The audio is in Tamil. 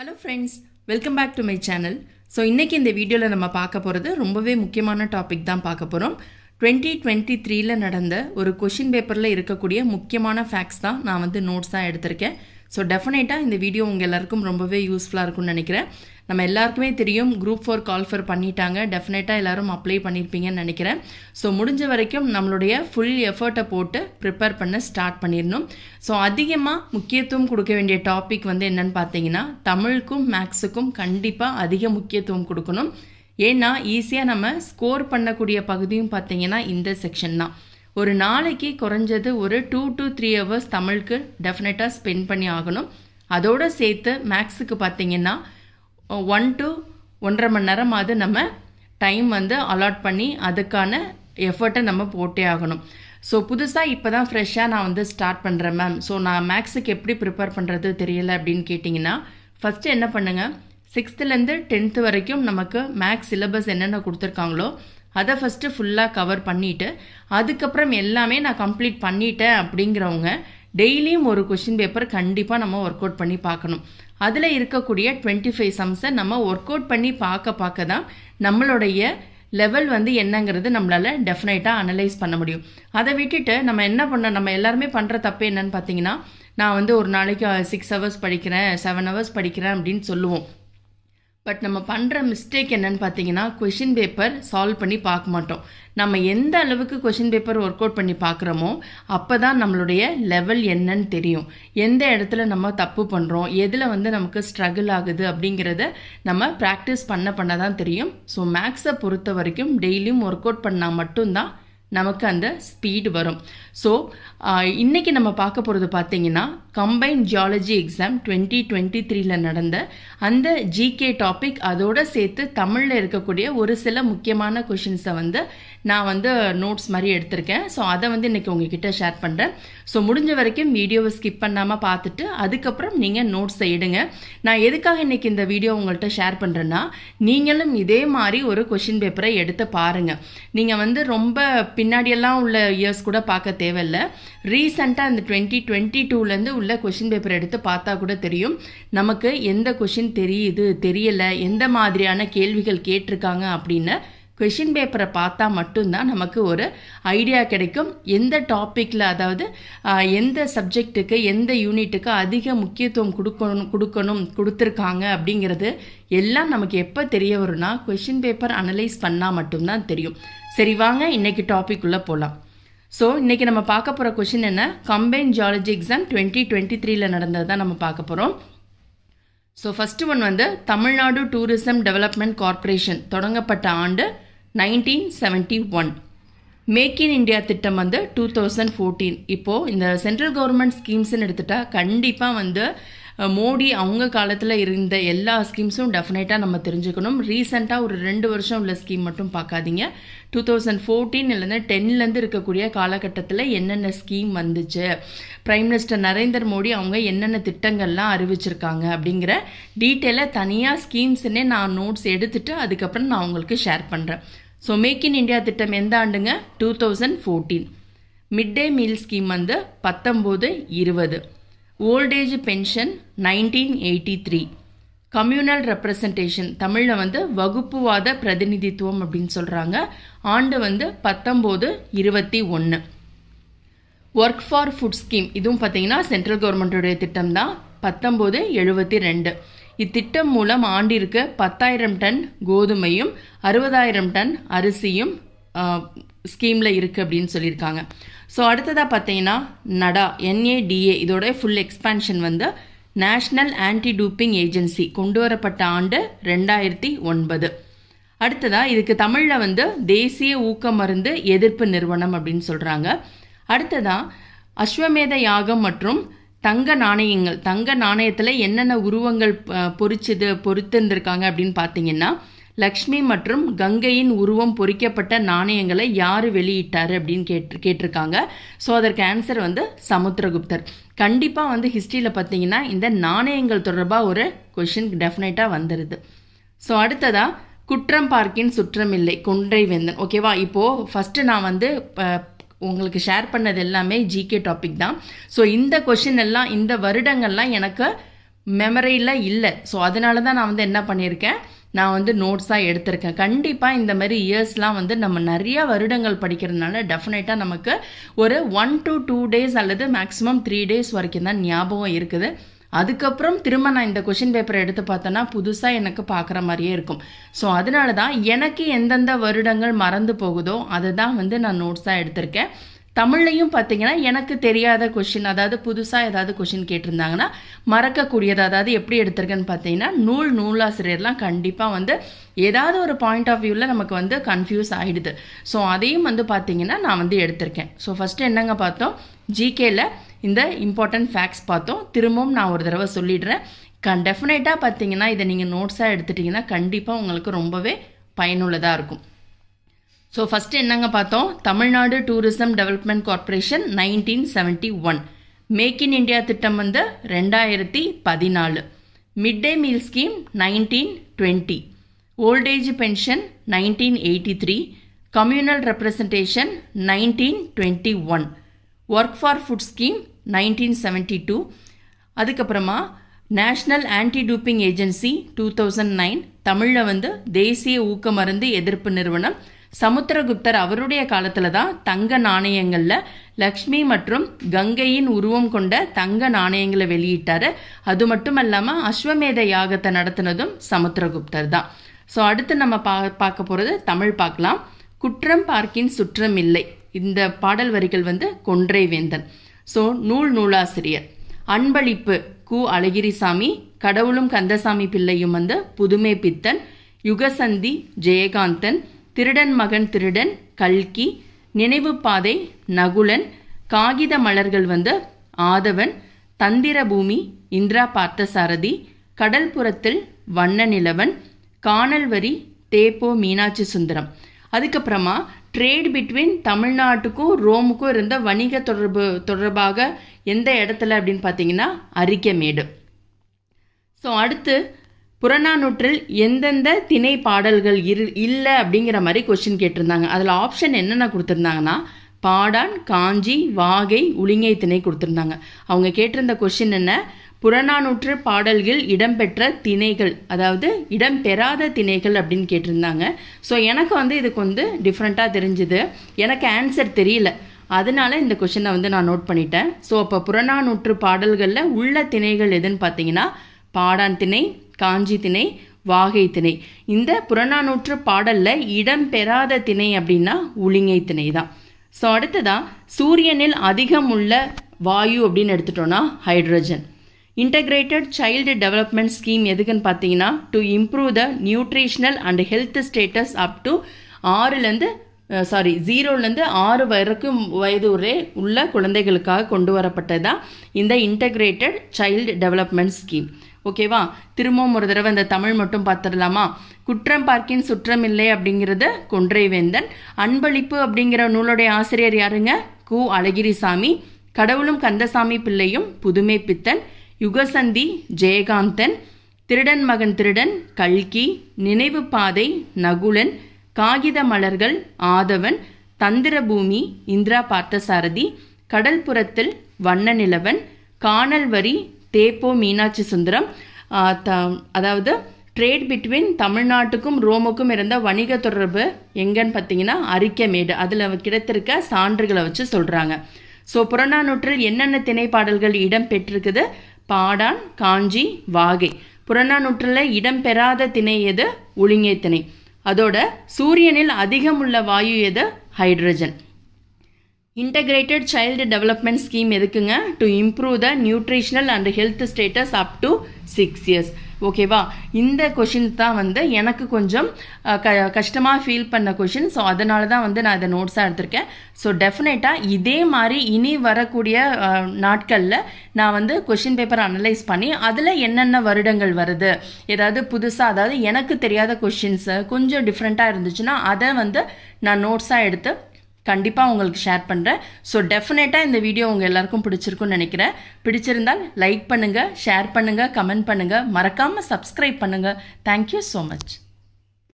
Hello friends, welcome back to my channel. So இன்னைக்கு இந்த வீடியோல நம்ம பார்க்க போறது ரொம்பவே முக்கியமான டாபிக் தான் பார்க்க போறோம். 2023ல நடந்த ஒரு क्वेश्चन பேப்பர்ல இருக்கக்கூடிய முக்கியமான ஃபேக்ட்ஸ் தான் நான் வந்து நோட்ஸா எடுத்துர்க்கேன். So டெஃபினட்டா இந்த வீடியோ உங்க எல்லாருக்கும் ரொம்பவே யூஸ்ஃபுல்லா இருக்கும்னு நினைக்கிறேன். நம்ம எல்லாருக்குமே தெரியும் group 4 call for பண்ணிட்டாங்க. டெஃபினட்டா எல்லாரும் அப்ளை பண்ணிருப்பீங்கன்னு நினைக்கிறேன். So முடிஞ்ச வரைக்கும் நம்மளுடைய full effort-ஐ போட்டு prepare பண்ண ஸ்டார்ட் பண்ணிரணும். So அதிகமா முக்கியத்துவம் கொடுக்க வேண்டிய டாபிக் வந்து என்னன்னு பாத்தீங்கன்னா தமிழுக்கும் மேத்ஸ்க்கும் கண்டிப்பா அதிக முக்கியத்துவம் கொடுக்கணும். ஏன்னா ஈஸியா நம்ம ஸ்கோர் பண்ணக்கூடிய பகுதியும் பாத்தீங்கன்னா இந்த செக்ஷன் தான். ஒரு நாளைக்கு குறைஞ்சது ஒரு 2 to 3 hours தமிழுக்கு டெஃபினட்டா ஸ்பெண்ட் பண்ணி ஆகணும். அதோட சேர்த்து மேத்ஸ்க்கு பாத்தீங்கன்னா 1 to 1.5 மணி நேரம் அது நம்ம டைம் வந்து அலாட் பண்ணி அதுக்கான எஃபர்ட்டை நம்ம போட்டே ஆகணும். ஸோ புதுசாக இப்போ தான் ஃப்ரெஷ்ஷாக நான் வந்து ஸ்டார்ட் பண்ணுறேன் மேம். ஸோ நான் மேத்ஸுக்கு எப்படி ப்ரிப்பேர் பண்ணுறது தெரியலை அப்படின்னு கேட்டிங்கன்னா ஃபஸ்ட்டு என்ன பண்ணுங்கள், 6th-லேருந்து 10th வரைக்கும் நமக்கு மேத்ஸ் சிலபஸ் என்னென்ன கொடுத்துருக்காங்களோ அதை ஃபஸ்ட்டு ஃபுல்லாக கவர் பண்ணிவிட்டு அதுக்கப்புறம் எல்லாமே நான் கம்ப்ளீட் பண்ணிட்டேன் அப்படிங்கிறவங்க டெய்லியும் ஒரு கொஷின் பேப்பர் கண்டிப்பாக நம்ம ஒர்க் அவுட் பண்ணி பார்க்கணும். அதில் இருக்கக்கூடிய 25 சம்ஸை நம்ம ஒர்க் அவுட் பண்ணி பார்க்க தான் நம்மளுடைய லெவல் வந்து என்னங்கிறது நம்மளால டெஃபினட்டாக அனலைஸ் பண்ண முடியும். அதை விட்டுட்டு நம்ம எல்லாருமே பண்ணுற தப்பு என்னன்னு பார்த்தீங்கன்னா நான் வந்து ஒரு நாளைக்கு 6 hours படிக்கிறேன் 7 hours படிக்கிறேன் அப்படின்னு சொல்லுவோம். பட் நம்ம பண்ணுற மிஸ்டேக் என்னன்னு பார்த்தீங்கன்னா கொஷின் பேப்பர் சால்வ் பண்ணி பார்க்க மாட்டோம். நம்ம எந்த அளவுக்கு கொஷின் பேப்பர் ஒர்க் அவுட் பண்ணி பார்க்குறோமோ அப்போ தான் நம்மளுடைய லெவல் என்னன்னு தெரியும். எந்த இடத்துல நம்ம தப்பு பண்ணுறோம், எதில் வந்து நமக்கு ஸ்ட்ரகிள் ஆகுது அப்படிங்கிறத நம்ம ப்ராக்டிஸ் பண்ண தான் தெரியும். ஸோ மேத்ஸை பொறுத்த வரைக்கும் டெய்லியும் ஒர்க் அவுட் பண்ணால் மட்டும்தான் நமக்கு அந்த ஸ்பீடு வரும். ஸோ இன்னைக்கு நம்ம பார்க்க போகிறது பார்த்தீங்கன்னா கம்பைன்ட் ஜியாலஜி எக்ஸாம் 2023ல நடந்த அந்த ஜிகே டாபிக், அதோட சேர்த்து தமிழில் இருக்கக்கூடிய ஒரு சில முக்கியமான கொஷின்ஸை வந்து நான் வந்து நோட்ஸ் மாதிரி எடுத்திருக்கேன். ஸோ அதை வந்து இன்னைக்கு உங்ககிட்ட ஷேர் பண்ணுறேன். ஸோ முடிஞ்ச வரைக்கும் வீடியோவை ஸ்கிப் பண்ணாமல் பார்த்துட்டு அதுக்கப்புறம் நீங்கள் நோட்ஸை எடுங்க. நான் எதுக்காக இன்னைக்கு இந்த வீடியோ உங்கள்கிட்ட ஷேர் பண்ணுறேன்னா நீங்களும் இதே மாதிரி ஒரு கொஷின் பேப்பரை எடுத்து பாருங்கள். நீங்கள் வந்து ரொம்ப பின்னாடியெல்லாம் உள்ள இயர்ஸ் கூட பார்க்க தேவையில்லை. ரீசெண்டாக இந்த 2022லேருந்து உள்ள கொஷின் பேப்பர் எடுத்து பார்த்தா கூட தெரியும் நமக்கு எந்த கொஷின் தெரியுது தெரியலை, எந்த மாதிரியான கேள்விகள் கேட்டிருக்காங்க அப்படின்னு கொஷின் பேப்பரை பார்த்தா மட்டும்தான் நமக்கு ஒரு ஐடியா கிடைக்கும். எந்த டாப்பிக்கில், அதாவது எந்த சப்ஜெக்ட்டுக்கு எந்த யூனிட்டுக்கு அதிக முக்கியத்துவம் கொடுத்துருக்காங்க அப்படிங்கிறது எல்லாம் நமக்கு எப்போ தெரிய வரும்னா கொஷின் பேப்பர் அனலைஸ் பண்ணால் மட்டும்தான் தெரியும். சரி வாங்க இன்னைக்கு டாபிக் உள்ள போகலாம். ஸோ இன்னைக்கு நம்ம பார்க்க போகிற கொஷின் என்ன, கம்பைன்ட் ஜியாலஜி எக்ஸாம் 2023ல நடந்தது தான் நம்ம பார்க்க போகிறோம். ஸோ ஃபர்ஸ்ட் ஒன் வந்து தமிழ்நாடு டூரிசம் டெவலப்மெண்ட் கார்பரேஷன் தொடங்கப்பட்ட ஆண்டு 1971. மேக் இன் இந்தியா திட்டம் வந்து 2014. இப்போது இந்த சென்ட்ரல் கவர்மெண்ட் ஸ்கீம்ஸ்ன்னு எடுத்துட்டா கண்டிப்பாக வந்து மோடி அவங்க காலத்தில் இருந்த எல்லா ஸ்கீம்ஸும் டெஃபினட்டாக நம்ம தெரிஞ்சுக்கணும். ரீசெண்டாக ஒரு 2 வருஷம் உள்ள ஸ்கீம் மட்டும் பார்க்காதீங்க. 2014 இல்லைன்னா 10லேருந்து இருக்கக்கூடிய காலகட்டத்தில் என்னென்ன ஸ்கீம் வந்துச்சு, பிரைம் மினிஸ்டர் நரேந்திர மோடி அவங்க என்னென்ன திட்டங்கள்லாம் அறிவிச்சிருக்காங்க அப்படிங்கிற டீட்டெயிலாக தனியாக ஸ்கீம்ஸ்ன்னே நான் நோட்ஸ் எடுத்துட்டு அதுக்கப்புறம் நான் உங்களுக்கு ஷேர் பண்ணுறேன். ஸோ மேக் இன் இந்தியா திட்டம் எந்த ஆண்டுங்க, 2014. மிட் டே மீல் ஸ்கீம் வந்து 1920. Old age pension 1983. கம்யூனல் ரெப்ரசன்டேஷன் தமிழில் வந்து வகுப்புவாத பிரதிநிதித்துவம் அப்படின்னு சொல்கிறாங்க, ஆண்டு வந்து 1921. ஒர்க் ஃபார் ஃபுட் ஸ்கீம் இதுவும் பார்த்தீங்கன்னா சென்ட்ரல் கவர்மெண்ட்டுடைய திட்டம் தான், 1972. இத்திட்டம் மூலம் ஆண்டிற்கு 10,000 டன் கோதுமையும் 60,000 டன் அரிசியும் ஸ்கீமில் இருக்குது அப்படின்னு சொல்லியிருக்காங்க. ஸோ அடுத்ததாக பார்த்தீங்கன்னா NADA இதோட ஃபுல் எக்ஸ்பான்ஷன் வந்து நேஷ்னல் ஆன்டி டூப்பிங் ஏஜென்சி கொண்டு வரப்பட்ட ஆண்டு 2009. அடுத்ததாக இதுக்கு தமிழில் வந்து தேசிய ஊக்க மருந்து எதிர்ப்பு நிறுவனம் அப்படின்னு சொல்கிறாங்க. அடுத்ததாக அஸ்வமேத யாகம் மற்றும் தங்க நாணயங்கள், தங்க நாணயத்தில் என்னென்ன உருவங்கள் பொறித்திருந்திருக்காங்க அப்படின்னு பார்த்தீங்கன்னா லக்ஷ்மி மற்றும் கங்கையின் உருவம் பொறிக்கப்பட்ட நாணயங்களை யார் வெளியிட்டார் அப்படின்னு கேட்டிருக்காங்க. ஸோ அதற்கு ஆன்சர் வந்து சமுத்திரகுப்தர். கண்டிப்பாக வந்து ஹிஸ்ட்ரியில் பார்த்தீங்கன்னா இந்த நாணயங்கள் தொடர்பாக ஒரு கொஷின் டெஃபினட்டாக வந்துடுது. ஸோ அடுத்ததாக குற்றம் பார்க்கின் சுற்றமில்லை கொன்றை வேந்தன். ஓகேவா, இப்போது ஃபஸ்ட்டு நான் வந்து உங்களுக்கு ஷேர் பண்ணது எல்லாமே ஜிகே டாபிக் தான். ஸோ இந்த கொஷின் எல்லாம் இந்த வருடங்கள்லாம் எனக்கு மெமரியில் இல்லை. ஸோ அதனால தான் நான் வந்து என்ன பண்ணியிருக்கேன், நான் வந்து நோட்ஸாக எடுத்திருக்கேன். கண்டிப்பாக இந்த மாதிரி இயர்ஸ்லாம் வந்து நம்ம நிறைய வருடங்கள் படிக்கிறதுனால டெஃபினட்டாக நமக்கு ஒரு 1 to 2 days அல்லது மேக்ஸிமம் 3 days வரைக்கும் தான் ஞாபகம் இருக்குது. அதுக்கப்புறம் திரும்ப நான் இந்த கொஷின் பேப்பரை எடுத்து பார்த்தேன்னா புதுசாக எனக்கு பார்க்குற மாதிரியே இருக்கும். ஸோ அதனால தான் எனக்கு எந்தெந்த வருடங்கள் மறந்து போகுதோ அதை தான் வந்து நான் நோட்ஸாக எடுத்திருக்கேன். தமிழ்லையும் பார்த்தீங்கன்னா எனக்கு தெரியாத கொஷின், அதாவது புதுசாக ஏதாவது கொஷின் கேட்டிருந்தாங்கன்னா மறக்கக்கூடியது, அதாவது எப்படி எடுத்திருக்கேன்னு பார்த்தீங்கன்னா நூலாசிரியர்லாம் கண்டிப்பாக வந்து ஏதாவது ஒரு பாயிண்ட் ஆஃப் வியூவில் நமக்கு வந்து கன்ஃபியூஸ் ஆகிடுது. ஸோ அதையும் வந்து பார்த்தீங்கன்னா நான் வந்து எடுத்திருக்கேன். ஸோ ஃபஸ்ட்டு என்னங்க பார்த்தோம், ஜிகேல இந்த இம்பார்ட்டன்ட் ஃபேக்ட்ஸ் பார்த்தோம். திரும்பவும் நான் ஒரு தடவை சொல்லிடுறேன். டெஃபினட்டாக பார்த்தீங்கன்னா இதை நீங்கள் நோட்ஸாக எடுத்துட்டிங்கன்னா கண்டிப்பாக உங்களுக்கு ரொம்பவே பயனுள்ளதாக இருக்கும். ஸோ ஃபஸ்ட்டு என்னங்க பார்த்தோம், Tamil Nadu tourism development corporation 1971, make in India திட்டம் வந்து 2014, mid day meal scheme 1920, old age pension 1983, communal representation 1921, work for food scheme 1972, அதுக்கப்புறமா நேஷ்னல் ஆன்டி டூப்பிங் ஏஜென்சி 2009, தமிழில் வந்து தேசிய ஊக்க மருந்து எதிர்ப்பு நிறுவனம். சமுத்திரகுப்தர் அவருடைய காலத்தில் தான் தங்க நாணயங்களில் லக்ஷ்மி மற்றும் கங்கையின் உருவம் கொண்ட தங்க நாணயங்களை வெளியிட்டார். அது மட்டும் இல்லாமல் அஸ்வமேத யாகத்தை நடத்தினதும் சமுத்திரகுப்தர் தான். ஸோ அடுத்து நம்ம பார்க்க போகிறது தமிழ் பார்க்கலாம். குற்றம் பார்க்கின் சுற்றம் இல்லை, இந்த பாடல் வரிகள் வந்து கொன்றை வேந்தன். ஸோ நூலாசிரியர் அன்பளிப்பு கு. அழகிரிசாமி, கடவுளும் கந்தசாமி பிள்ளையும் வந்து புதுமை பித்தன், யுகசந்தி ஜெயகாந்தன், திருடன் மகன் திருடன் கல்கி, நினைவு பாதை நகுலன், காகித மலர்கள் வந்து ஆதவன், தந்திரபூமி இந்திரா பார்த்தசாரதி, கடல்புறத்தில் வண்ண நிலவன், காணல் வரி தேப்போ மீனாட்சி சுந்தரம். அதுக்கப்புறமா ட்ரேட் பிட்வீன் தமிழ்நாட்டுக்கும் ரோமுக்கும் இருந்த வணிக தொடர்பாக எந்த இடத்துல அப்படின்னு பார்த்தீங்கன்னா அரிக்கமேடு. ஸோ அடுத்து புறநானூற்றில் எந்தெந்த திணை பாடல்கள் இல்லை அப்படிங்கிற மாதிரி கொஸ்டின் கேட்டிருந்தாங்க. அதில் ஆப்ஷன் என்னென்ன கொடுத்துருந்தாங்கன்னா பாடான், காஞ்சி, வாகை, உளிங்கை திணை கொடுத்துருந்தாங்க. அவங்க கேட்டிருந்த கொஸ்டின் என்ன, புறநானூற்று பாடல்கள் இடம்பெற்ற திணைகள், அதாவது இடம்பெறாத திணைகள் அப்படின்னு கேட்டிருந்தாங்க. ஸோ எனக்கு வந்து இதுக்கு வந்து டிஃப்ரெண்ட்டாக தெரிஞ்சுது, எனக்கு ஆன்சர் தெரியல, அதனால இந்த கொஸ்டினை வந்து நான் நோட் பண்ணிட்டேன். ஸோ அப்போ புறநானூற்று பாடல்களில் உள்ள திணைகள் எதுன்னு பார்த்தீங்கன்னா பாடான் திணை, காஞ்சி திணை, வாகை திணை. இந்த புறநானூற்று பாடலில் இடம்பெறாத திணை அப்படின்னா உளிங்கை திணை தான். ஸோ அடுத்ததான் சூரியனில் அதிகம் உள்ள வாயு அப்படின்னு எடுத்துட்டோன்னா hydrogen. Integrated child development scheme எதுக்குன்னு பார்த்தீங்கன்னா to improve the nutritional and health status up to 0லேருந்து 6 வயது வரை உள்ள குழந்தைகளுக்காக கொண்டு வரப்பட்டதான் இந்த இன்டகிரேட்டட் சைல்டு டெவலப்மெண்ட் ஸ்கீம். ஓகேவா, திரும்பவும் ஒரு தடவை இந்த தமிழ் மட்டும் பார்த்துடலாமா. குற்றம் பார்க்கின் சுற்றம் இல்லை அப்படிங்கிறது கொன்றை வேந்தன். அன்பளிப்பு அப்படிங்கிற நூலுடைய ஆசிரியர் யாருங்க, கு. அழகிரிசாமி. கடவுளும் கந்தசாமி பிள்ளையும் புதுமை பித்தன். யுகசந்தி ஜெயகாந்தன். திருடன் மகன் திருடன் கல்கி. நினைவு பாதை நகுலன். காகித மலர்கள் ஆதவன். தந்திரபூமி இந்திரா பார்த்தசாரதி. கடல்புறத்தில் வண்ண நிலவன். காணல் வரி தேப்போ மீனாட்சி சுந்தரம். அதாவது ட்ரேட் பிட்வீன் தமிழ்நாட்டுக்கும் ரோமுக்கும் இருந்த வணிக தொடர்பு எங்கன்னு பார்த்தீங்கன்னா அரிக்கமேடு. அதில் கிடைத்திருக்க சான்றுகளை வச்சு சொல்கிறாங்க. ஸோ புறநானூற்றில் என்னென்ன திணை பாடல்கள் இடம் பெற்றிருக்குது, பாடான், காஞ்சி, வாகை. புறநானூற்றில் இடம்பெறாத திணை எது, உளிங்கை திணை. அதோட சூரியனில் அதிகம் உள்ள வாயு எது, hydrogen. Integrated child development scheme எதுக்குங்க, to improve the nutritional and health status up to 6 years. ஓகேவா, இந்த கொஷின் தான் வந்து எனக்கு கொஞ்சம் கஷ்டமாக ஃபீல் பண்ண கொஷின். ஸோ அதனால தான் வந்து நான் இதை நோட்ஸாக எடுத்திருக்கேன். ஸோ டெஃபினட்டாக இதே மாதிரி இனி வரக்கூடிய நாட்களில் நான் வந்து கொஷின் பேப்பர் அனலைஸ் பண்ணி அதில் என்னென்ன வருடங்கள் வருது, ஏதாவது புதுசாக, அதாவது எனக்கு தெரியாத கொஷின்ஸு கொஞ்சம் டிஃப்ரெண்ட்டாக இருந்துச்சுன்னா அதை வந்து நான் நோட்ஸாக எடுத்து கண்டிப்பாக உங்களுக்கு ஷேர் பண்ணுறேன். ஸோ டெஃபினட்டாக இந்த வீடியோ உங்கள் எல்லாருக்கும் பிடிச்சிருக்குன்னு நினைக்கிறேன். பிடிச்சிருந்தால் லைக் பண்ணுங்கள், ஷேர் பண்ணுங்கள், கமெண்ட் பண்ணுங்கள், மறக்காமல் சப்ஸ்கிரைப் பண்ணுங்கள். Thank you so much.